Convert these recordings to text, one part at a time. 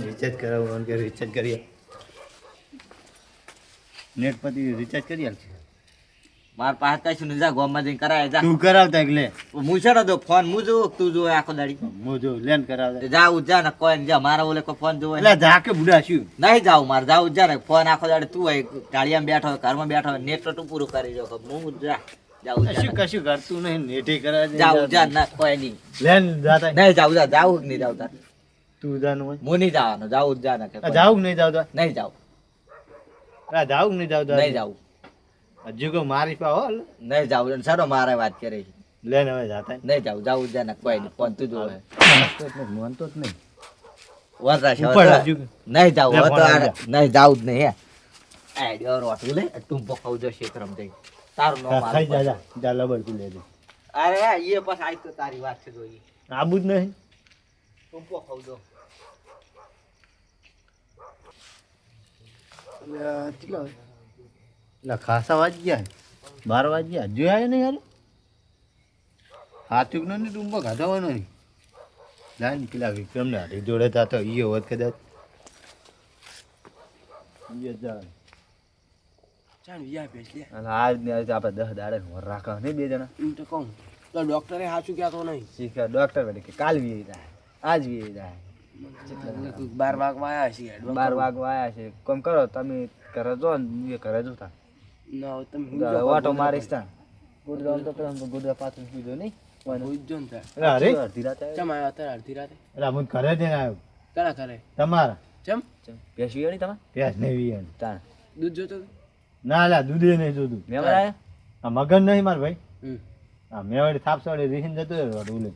Recharge કરાવવાનું કે recharge કરીએ નેટ પરથી રિચાર્જ કરી આલ માર પાસે કશું નહીં જા ગોમમાં જઈને કરાય જા તું કરાવતા એટલે હું છેડો દો ફોન હું જોઉં તું જોવે આખો દાડી હું જો લેન કરાવતા જાઉં જા ને કોઈ જા મારા ઓલે કોઈ ફોન જોવે એટલે જા કે બુડા શું નહીં જાઉં મારે જાઉં જા ને ફોન આખો દાડી તું હોય ગાડીમાં બેઠો હોય ઘરમાં બેઠો હોય નેટ તો તું પૂરું કરી દો હું જા જાઉં કશું કરતું નહીં નેટે કરાવે જાઉં જા ના કોઈ નહીં લેન જાતા નહીં જાઉં જા જાઉં કે નહીં જાઉં તાર તું જાનું હોય હું નહીં જવાનો જાઉં જા ને જાવું કે નહીં જાવતા નહીં જાઉં જાવું કે નહીં જાવતા નહીં જાઉં હજુ કો મારી પા હો નહીં જાઉં સરો મારે વાત કરે છે લેન હવે જાતા નહીં જાઉં જાઉં જા ને કોઈ નહીં ફોન તું જોવે મનતો જ નહીં વરરાશ ઉપર હજુ નહીં જાઉં લે, હવે તો ફોન નહીં જાઉં જ નહીં હે આઈડિયો રોટલું લે ટૂંપો ખાવ જો શેતરમ જઈ તારું નો ખાઈ જા જા જા લબડ તું લેજે અરે એ પછી આઈ તો તારી વાત છે જોઈ આબુ જ નહીં ટૂંપો ખાવ જો એટલે ખાસા વાજી ગયા 12 વાજી ગયા હજુ આવ્યા નહીં યાર હાથુક નો નહીં ટૂંબો ખાધવાનો નહીં ના નીકળ્યા વિક્રમ ને હારી જોડે તા તો ઈ હોત કદાચ ઈ જા ચાલ વિયા બેસ લે અને આજ ને આજ આપણે 10 દાડે હોર રાખા ને બે જણા એમ તો કહું તો ડોક્ટરે સાચું કહેતો નહીં શીખ્યા ડોક્ટર બેઠે કે કાલ વી જાય આજ વી જાય 12 વાગવા આવ્યા છીએ 12 વાગવા આયા છે કોમ કરો તમે ઘરે જો ને ઘરે જોતા ના તમે ઓટો મારીશ તા ગુડગામ તો પેલા ગુડગા પાછું કીધું નહીં ઉજ્જો ને થાય અરે અડધી રાતે ચમ આવ્યો અત્યારે અડધી રાતે એટલે હું ઘરે જઈને આવ્યો કણા કરે તમારા ચમ ભેંસ વીણી તમે ભેંસ નહીં વીણી તાણ દૂધ જોતો ના લા દૂધે નહીં જોતું મેમર આયા આ મગન નહીં માર ભાઈ હમ આ મેવાડી થાપસવાડી રીહીન જતો રહ્યો ઉલે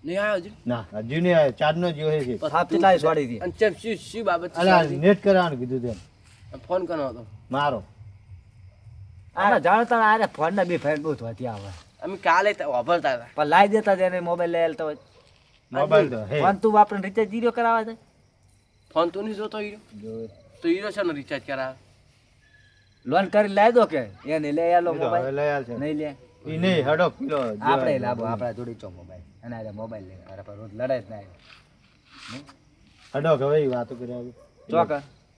નહીં આવ્યો હજુ ના હજુ નહીં આવ્યો ચાર નો જીવો છે થાપ કેટલા છોડી દી અને ચમ શું બાબત છે અલા નેટ કરવાનું કીધું તેમ ફોન કરવાનો હતો મારો આના જાણતા આરે ફોન ના બે ફેર બહુ થતી આવે અમે કાલે વાપરતા હતા પણ લાઈ દેતા તેને મોબાઈલ લઈ આલતા હોય મોબાઈલ તો હે ફોન તું વાપરીને રિચાર્જ જીરો કરાવે છે ફોન તું નહીં જોતો હીરો જો તો હીરો છે ને રિચાર્જ કરાવે લોન કરી લાવી દો કે એને લઈ આલો હવે મોબાઈલ લઈ આલ છે નહીં લે ઈ નહીં હડો કિલો આપણે લાવો આપણા જોડી ચો મોબાઈલ અને આરે મોબાઈલ લે અરે પર રોજ લડાય જ ના હડો હવે ઈ વાતો કરી આવી ચોક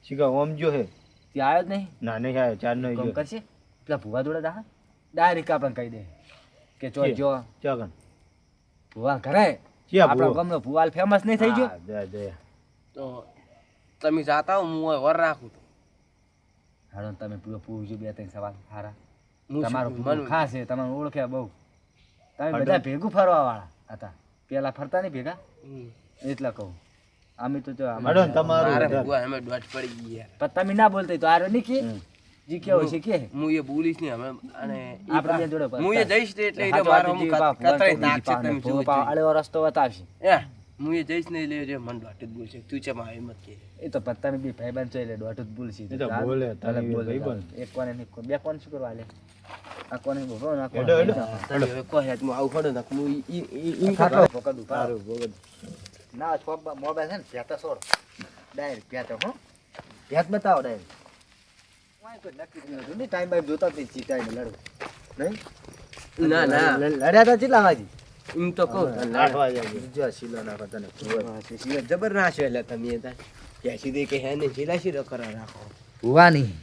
શીખા ઓમ જો હે ત્યાં આવ્યો જ નહીં ના નહીં આવ્યો ચાર નો કોમ જો કરશે પેલા ભુવા જોડે દા ડાયરેક્ટ આપણને કહી દે કે ચો જો ચોકન ભુવા કરે ક્યાં આપણા ભૂવો? ગામનો ભુવાલ ફેમસ નહીં થઈ ગયો હા, જય જય તો તમે જાતા હો હું વર રાખું તો હાડો તમે પૂરો પૂછજો બે ત્રણ સવાલ સારા હું તમારો શું ભૂવો મન- ખાસ છે તમને ઓળખ્યા બહુ તમે હાડો. બધા ભેગું ફરવા વાળા હતા પેલા ફરતા નહીં ભેગા હમ. એટલે કહું અમે તો જો હડો ને તમારું મારે વધારે. ભૂવા અમે દોઢ પડી ગઈ યાર પણ તમે ના બોલતા હોય તો આરો નહીં કે જી કેવો છે કે હું એ બોલીશ નહીં અમે અને આપણે બે જોડે હું એ જઈશ ને એટલે હાચો મારો હાચું હું જીવ બાપ, કતરાઈ ભગવાન નાખશે કોઈ તમે ભૂવો જોવો પાવ જોઈએ. આડો રસ્તો બતાવશે એ હું એ જઈશ ને એટલે મન દોઢ જ બોલશે તું છે મારી મત કે એ તો પણ તમે બી ભાઈબંધ છો એટલે દોઢ જ બોલશી એ તો બોલે, તમે બી બોલે ભાઈબંધ. એક કોને ને બે કોને શું કરવા લે આ કોને બોલો ના હેડો, હેડો. તને હવે કહે હું આવું ખડો ને હું ઈ ખાટલો પકડ ઉપર સારું ભગત ના છોક મોબાઈલ છે ને પેટા છોડ ડાયરેક્ટ પેટા હો પેટ બતાવો ડાયરેક્ટ વાય કોઈ નક્કી નહીં હતું ને ટાઈમ બાઈમ જોતા જ ચીટાઈ ને લડવું નહીં ના ના લડ્યા તા કેટલા વાગી એમ તો કહું 8 વાગે જો શીલો નાખો તને જબર ના છે એટલે તમે ક્યાંસી દે કે હે ને જીલા શીરો કરા રાખો ભુવાની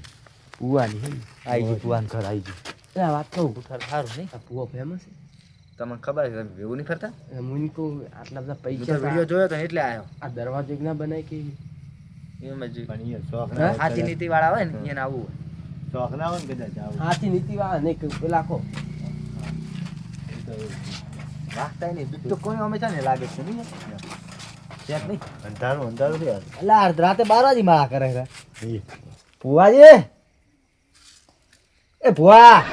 ભૂવાની આઈ ગઈ ભુવાન ઘર આઈ ગઈ એ વાત કહું સારું નહીં આ ભૂવો ફેમસ તમને ખબર છે તમે ભેગું નહીં ફરતા છે મુની કહું આટલા બધા પૈસા વિડીયો જોયો તો એટલે આવ્યો આ દરવાજો એક ના બનાય કે એમ જ પણ એ શોખ હા? ના હાથી નીતિ વાળા હોય ને એને આવું હોય શોખ ના હોય ને કદાચ આવું હાથી નીતિ વાળા નહીં કે પેલા કો એ તો એવું. વાગતા નહીં દૂધ તો કોઈ અમે છે ને લાગે છે નહીં ચેક નહીં અંધારું અંધારું છે યાર એટલે અર્ધ રાતે 12 વાગે માળા કરે છે ઈ. ભુવાજી એ ભુવા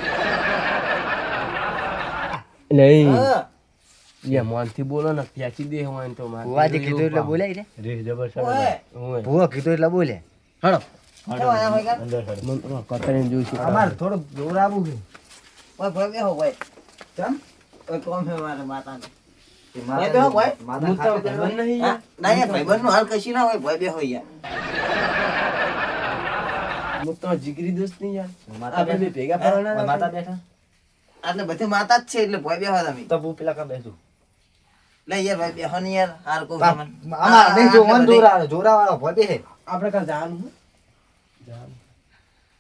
નહીં હા. એ મોનથી બોલો ને ક્યાંથી દે હોય ને તો મારે ભુવાજી કીધું એટલે બોલાય ને રે જબર છે ઓય ભુવા કીધું એટલે બોલે હળો અંદર મન કતરીને જોઉં છું અમારે થોડું જોર આવું છે ઓય ભાઈ બેહો ભાઈ કેમ ઓય કોમ હે મારે માતાને માતા બેહો ભાઈ. માતા હું તો ખાતે ભાઈબંધ નહીં હા? યાર. ના યાર ભાઈબંધનું હાલ કશી ના હોય ભાઈ બેહો યાર હું તો જીગરી દોસ્ત નહીં યાર માતા આપણે બે ભેગા ફરવાના માતા બેઠા આટલે બધી માતા જ છે એટલે ભાઈ બેહો તમે તો હું પેલા કા બેસું લે યાર ભાઈ બેહો ને યાર હાર કહું પા- તમને. આમાં નહીં જો આટલે વન બધી- જોરાવાળો ભોય બેહે. આપણે કાલ જવાનું છે જવાનું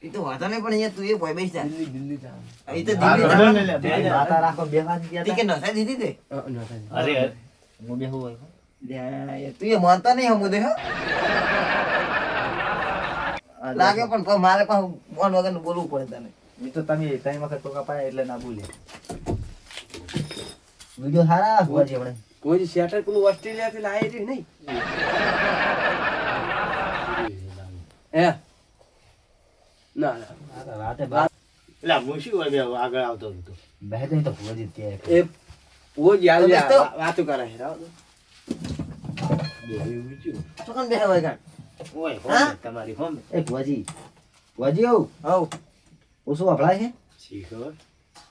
ઈ તો વાંધો નહીં પણ યાર તું એ ભોય બેસી જા. દિલ્હી જવાનું ઈ તો હા, દિલ્હી ઘણો જવાનું. ને લે, બે જા. માતા રાખો બેહવાની ગયા તી તા. કે નસાઈ દીધી તે? અરે હું બેહું હોય. લ્યા, યાર, તું એ માનતા નહીં હમુદે હો. લાગે પણ પણ મારે પણ ફોન વગર બોલવું પડે તને. એ તો તમે ત્રણ વખત ટોકા પાડ્યા એટલે ના બોલે. વિડિયો સારા ભુવાજી હમણાં. કોઈ શેટર પેલું ઓસ્ટ્રેલિયા થી લાવી છે નહીં હે ના ના રાતે બાર એટલે હું શું હોય બે આગળ આવતો હતો બેહે તો ભુવાજી ત્યાં એ વો જ યાદ તો દોસ્તો. વાતો કરે છે રાવ ચોકન બેહે હોય કાં. ઓય હા? હોમે તમારી હોમે એ ભુવાજી આવું હઉ. ઓછું વપરાય છે શીખો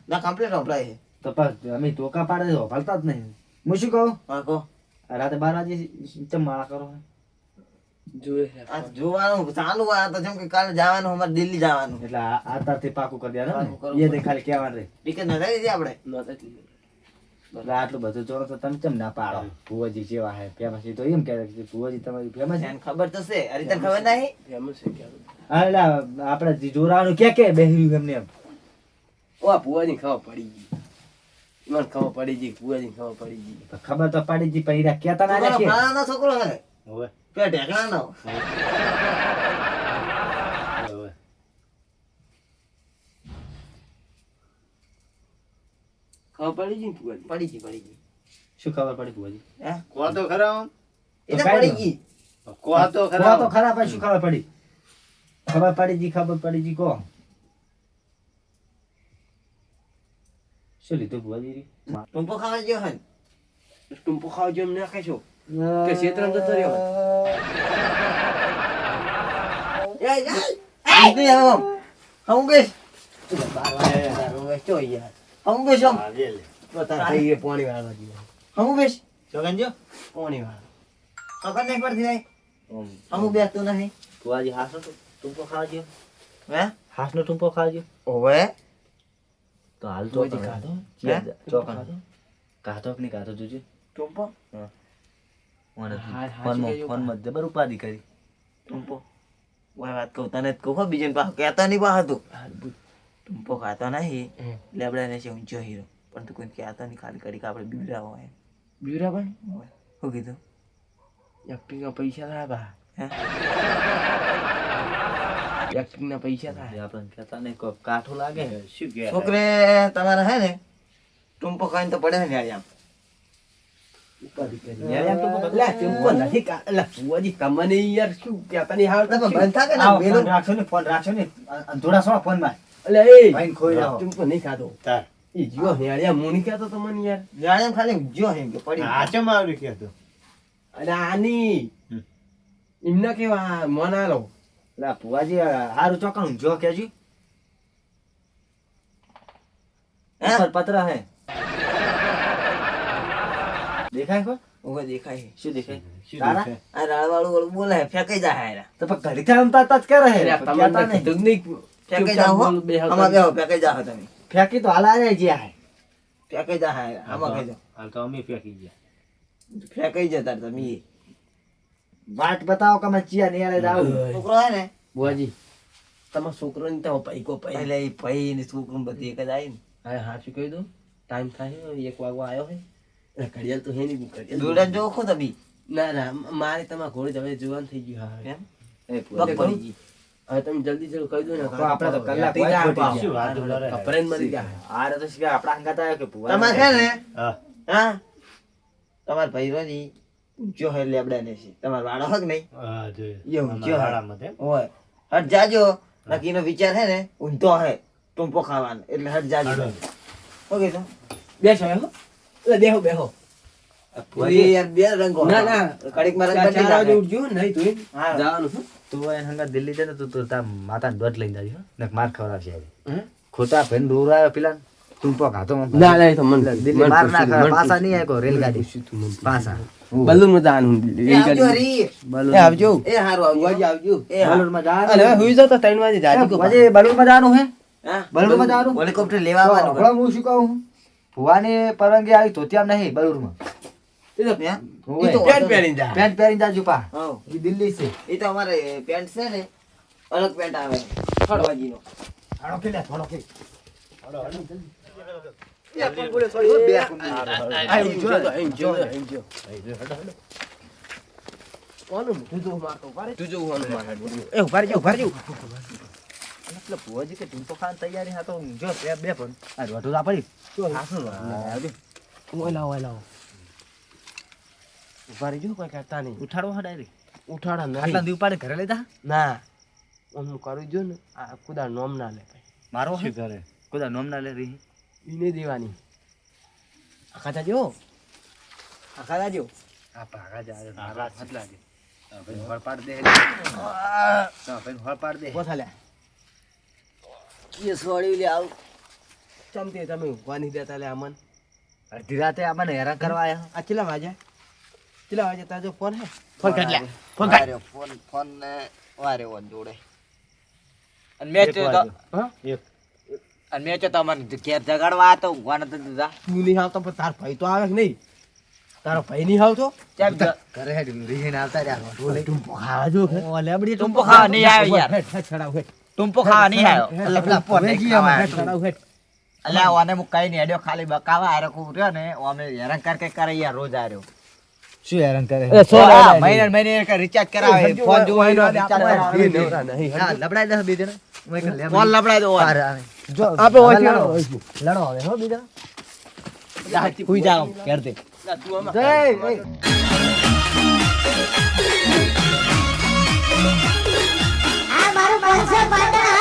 ના કમ્પ્લીટ વપરાય છે. તો પણ અમે ટોકા પાડે તો વપરાતા જ નહીં. હું શું કહું હા કહો. આ રાતે 12 વાગે ચમ માળા કરો જોયે આ જોવાનું ચાલુ આ તો જેમ કે કાલે જવાનું અમારે દિલ્હી જવાનું. એટલે આ તારથી પાકું કરી દેવાનું પાકું કરવું ને. એ પડે. તે ખાલી કહેવાનું રે. ટિકિટ નખાઈ દીધી આપણે. એટલે આટલું બધું જોરો તો તમે કેમ ના પાડો ભુવાજી જેવા હે ફેમસ એ તો એમ કહે છે ભુવાજી તમારી ફેમસ છે એને ખબર તો છે અરે તને ખબર નહીં. ફેમસ છે કે હા એટલે આપણે જે જોરાવાનું કે બેહ્યું એમને એમ ઓ આ ભુવાની ખબર પડી ગઈ મને ખબર પડી ગઈ ભુવાની ખબર પડી ગઈ તો ખબર તો પડી જી પૈરા કેતા ના છોકરો રાખીએ ફલાણાનો છોકરો હે હવે કે ઢેકણાનો. હવે ખબર પડી ગઈ ને ભુવાની પડી ગઈ. શું ખબર પડી ભુવાજી હે કો તો ખરા આમ? એ તો કાંઈ પડી નહીં. ગઈ. કો તો તો ખરા તો ખરા પછી શું ખબર પડી ખબર પડી જી કો શું લીધું ભુવાજી ટૂંપો ખાવા ગયો હે ને? ટૂંપો ખાવા જેમ ના ખાશો કે ક્ષેત્રમાં જતો રહ્યો એ નહીં આવો. હું બેસ. ચો યાર હું બેસ આમ. હા, લે લે. બતા થઈ ગઈ પાણી વાળવા દી હું બેસ. ચોકન જો પાણી વાળવા ખબર નહીં પડતી નહીં. હું બેસતું નહીં. ભુવાજી હાસનો ટૂંપો ખાવાજો હે હાસનો ટૂંપો ખાવાજો ઓવે. તો હાલ તો ભુવાજી ખાધો? ચોકન કાધો કે નહીં કાધો જોજો ટૂંપો હા, ફોનમાં જબર ઉપાધિ કરી ટૂંપો. ઓય વાત કહું તને જ કહું હો, બીજાને પાછું કહેતો નહીં પાછું તું. ટૂંપો ખાતો નહીં લેબડાને છે ઊંચો હીરો પણ તું કોઈ કહેતો નહીં ખાલી કરી આપણે બીવડાવો હોય. બીવરા પણ શું કીધું એક્ટિંગના પૈસા થાય બા હે એક્ટિંગના પૈસા થાય આપણે કહેતા નહીં કોઈ કાઠું લાગે શું કે છોકરે તમારે હે ને ટૂંપો ખાઈને તો પડે ને યાર આમ. ઉપાધિ કરી યાર એમ તો બદલા ચંપો નથી એટલે ભુવાજી કમને યાર શું કહેતા નહીં એટલે હાલ પણ બંધ થાય કે ને આવો, વેલું. ફોન રાખશો ને અંધોડા સો ફોનમાં એટલે એ ભાઈને ખોઈ રાખો. ચંપો નહીં ખાતો તાર એ જીવો હેળિયા હું નહીં કહેતો તમને યાર જાણે એમ ખાલી જો એમ કે પડી આ ચમ આવડી કહેતો અને આની એમના કેવા મના લો એટલે ભુવાજી હારું ચોકણ જો કેજો હે? ઉપર પત્ર હે દેખાય કો ઓવે દેખાય. શું દેખાય શું તારા? દેખાય? આ રાળવાળું ઓલું બોલે ફેંકાઈ જાય હારા. તો પણ ઘડી થાય આમ તાત કરે હે એટલે પણ કહેતા તમને નહીં. કીધું નહીં ફેંકાઈ જાઓ હો. આમાં બેહો ફેંકાઈ જાઓ તમે. ફેંકી તો હાલ આ જ્યાં હે ફેંકાઈ જાય હારા. આમાં ખાઈ જાઓ. હાલ તો અમે ફેંકી ગયા ફેંકાઈ જતા તમે. વાટ બતાવો કે મેં ચિયા નિયારે જાવ છોકરો હે ને બુઆજી તમારા છોકરાને તો પૈકો પૈ એટલે એ ભાઈ ને છોકરું બધી એક જ આવી ને. હા હા શું કહી દઉં ટાઈમ થાય 1 વાગવા આવ્યો હોય એટલે ઘડિયાળ તો હે નહીં ઘડિયાળ દોરડા જો ખો તમે. ના ના મારે તમારા ઘોડી હવે જુવાન થઈ ગયું હા કેમ? એ પગ પડી ગઈ. હવે તમે જલ્દી જલ્દી કહી દો ને તો આપણે તો કલાક થઈ ગયા ખોટી શું વાતો કરે? કપડાને મરી ગયા આરે તો શીખા આપણા હંગાત આવ્યો કે ભુવા તમારે છે ને હા હા તમાર ભાઈરોની ઊંચો હે લેબડા ને છે તમાર વાળો હક નહીં હા એ જોયું ઊંચો હે. હાડામાં તેમ હોય હટ જાજો બાકીનો વિચાર હે ને ઊંધો હે ટૂંપો ખાવાનો એટલે હટ જાજો હાડો. ઓકે તો બેસો હો એટલે બેહો બેહો એ યાર બે રંગો ના ના કડીકમાં રંગ બદલી 4 વાગે નાખે. ઉઠજો નહીં તું હા. જવાનું છે તું એને હંગાત દિલ્હી જાય ને તું તાર માતાને દોઢ લઈને જાજો ને માર ખવડાવશે આજે હે? ખોટા ભેન દોરાયો પેલા ટૂંપો ખાતો ના ના એ તો મન દિલ્હી માર ના ખાય પાસા નહીં આયો રેલગાડી પાસા બલૂન માં જવાનું એ આવજો હરી. બલૂન એ આવજો એ હારું આવજો. બુઆજી આવજો એ હા. બલૂનમાં અને જવાનું હવે હુઈ જાવ તો 3 વાગે જાજી કો પછી બલૂનમાં જવાનું હે હા? બલૂનમાં જવાનું હેલિકોપ્ટર લેવા આવવાનું. હમણાં હું શું કહું ભુવાની પરવાનગી આવી તો ત્યાં નહીં બલૂરમાં એ તો હે? હોવે. ઈ તો પેન્ટ વાંધો પહેરીને જા. પેન્ટ પહેરીને જાજો પા હઉ. એ દિલ્હી છે ઈ તો અમારે પેન્ટ છે ને અલગ પેન્ટ આવે ફળવાજીનો. હાડો કે લે થોડો કે કોનું મોઢું જોવું મારતો ઉભા રે. તું જોવું હોનું મારે. એ ઉભા રહેજો એટલે ભુવાજી કે ટીમ તો ખાન તૈયારી હા તો જો બે પણ આ રોટું આ પડી ઓય લાવો. ઉભા રહેજો, કોઈ કરતા નહીં. ઉઠાડો હા ડાયરેક્ટ ઉઠાડા નહીં. આટલા દી ઉપાડે ઘરે લેતા ના હું કરું જો ને આ ખુદા નોમ ના લે ભાઈ. મારો હે ઘરે કોદા નોમ ના લે રહી ઈ નહીં દેવાની. આખા જાજો આ ભાગા જાય ભાગા એટલા દે ભાઈ હોળ પાડ દે ભાઈ હોળ પાડ દે ઉભો થા લે. એ સોડી લે આવ. ચમતે તમે ઊંઘવા નહીં દેતા લે અમન. અડધી રાતે આપણને હેરાન કરવા આયા આ ચેલા વાજે તાજો ફોન હે ફોન કાઢ લે. ફોન કાઢ. ફોન ને વારે વન જોડે. અને મેચ તો હા અને મેચ તો અમને ઘેર જગાડવા આ તો ઊંઘવા નતો દીધા. તું નહીં આવતો પણ તાર ભાઈ તો આવે કે નહીં? તારો ભાઈ નહીં આવતો? કેમ ઘરે હેડ રીહીને આવતા રહ્યા રોટું લઈ ટૂંપો ખાવા જો કે ઓ લેબડી ટુંપો ખાવા નહીં આવ્યો યાર. હેઠ છડાવ હેઠ. ટુંપો ખાવા નહીં આવ્યો. એટલે ટુંપો નહીં ખાવા હેઠ આવ્યો. છડાવ હેઠ. અલ્યા ઓને હું કઈ નહીં હેડ્યો ખાલી બકાવા આરે ખૂબ રહ્યો ને અમે હેરાન કર કરે યાર રોજ આર્યો. શું હેરાન કરે મહિને રિચાર્જ કરાવે ફોન જોવો એનો રિચાર્જ કરાવે. હા લબડાઈ દે બીજે ને ફોન લપડાય દો ઓય. જો આપે હોય છે, લડો હવે હો બીજા હુઈ જાઓ ઘેર દે. તું આમાં જય આ મારું પાંચસો પાટા